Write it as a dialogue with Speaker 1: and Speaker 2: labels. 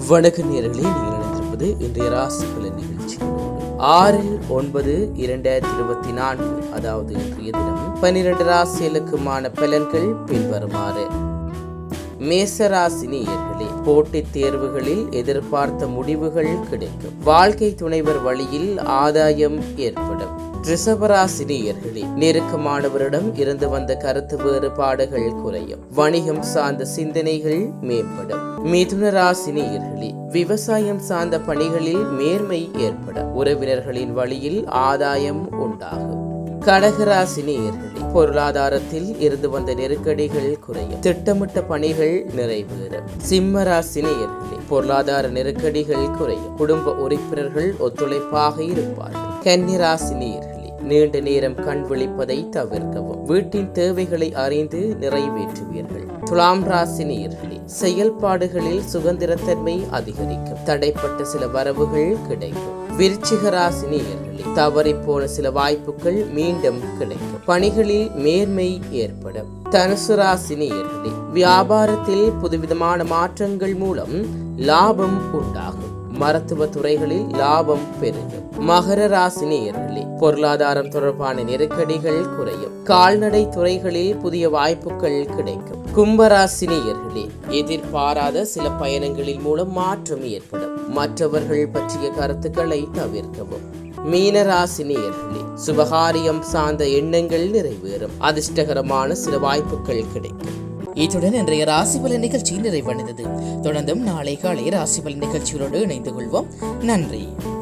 Speaker 1: வணக்க நேயர்களே, நீங்கள் இணைந்திருப்பது இன்றைய ராசி பலன் நிகழ்ச்சியோடு 6/9/2024, அதாவது இன்றைய தினம் 12 ராசிகளுக்குமான பலன்கள் பின்வருமாறு. மேசராசி நேயர்களே, போட்டித் தேர்வுகளில் எதிர்பார்த்த முடிவுகள் கிடைக்கும். வாழ்க்கை துணைவர் வழியில் ஆதாயம் ஏற்படும். ரிஷபராசி நேயர்களே, நெருக்கமானவரிடம் இருந்து வந்த கருத்து வேறுபாடுகள் குறையும். வணிகம் சார்ந்த சிந்தனைகள் மேம்படும். மிதுன ராசி நேயர்களே, விவசாயம் சார்ந்த பணிகளில் மேன்மை ஏற்படும். உறவினர்களின் வழியில் ஆதாயம் உண்டாகும். கடகராசி நேயர்களே, பொருளாதாரத்தில் இருந்து வந்த நெருக்கடிகள் குறையும். திட்டமிட்ட பணிகள் நிறைவேறும். சிம்ம ராசி நேயர்களே, பொருளாதார நெருக்கடிகள் குறையும். குடும்ப உறுப்பினர்கள் ஒத்துழைப்பாக இருப்பார்கள். கன்னி ராசி நேயர்களே, நீண்ட நேரம் கண் விழிப்பதை தவிர்க்கவும். வீட்டின் தேவைகளை அறிந்து நிறைவேற்றுவீர்கள். துலாம் ராசி நேயர்களே, செயல்பாடுகளில் சுதந்திரத்தன்மை அதிகரிக்கும். தடைப்பட்ட சில வரவுகள் கிடைக்கும். விருச்சிக ராசி நேயர்களே, தவறி போன சில வாய்ப்புகள் மீண்டும் கிடைக்கும். பணிகளில் மேன்மை ஏற்படும். தனுசு ராசி நேயர்களே, வியாபாரத்தில் புதுவிதமான மாற்றங்கள் மூலம் லாபம் உண்டாகும். மருத்துவ துறைகளில் லாபம் பெருகும். மகர ராசி நேயர்களே, பொருளாதாரம் தொடர்பான நெருக்கடிகள் குறையும். கால்நடை துறைகளில் புதிய வாய்ப்புகள் கிடைக்கும். கும்பராசி நேயர்களே, எதிர்பாராத சில பயணங்களின் மூலம் மாற்றம் ஏற்படும். மற்றவர்கள் பற்றிய கருத்துக்களை தவிர்க்கவும். மீனராசி நேயர்களே, சுபகாரியம் சார்ந்த எண்ணங்கள் நிறைவேறும். அதிர்ஷ்டகரமான சில வாய்ப்புகள் கிடைக்கும்.
Speaker 2: இத்துடன் இன்றைய ராசி பலன் நிகழ்ச்சி நிறைவடைந்தது. தொடர்ந்தும் நாளை காலை ராசி பலன் நிகழ்ச்சிகளோடு இணைந்து கொள்வோம். நன்றி.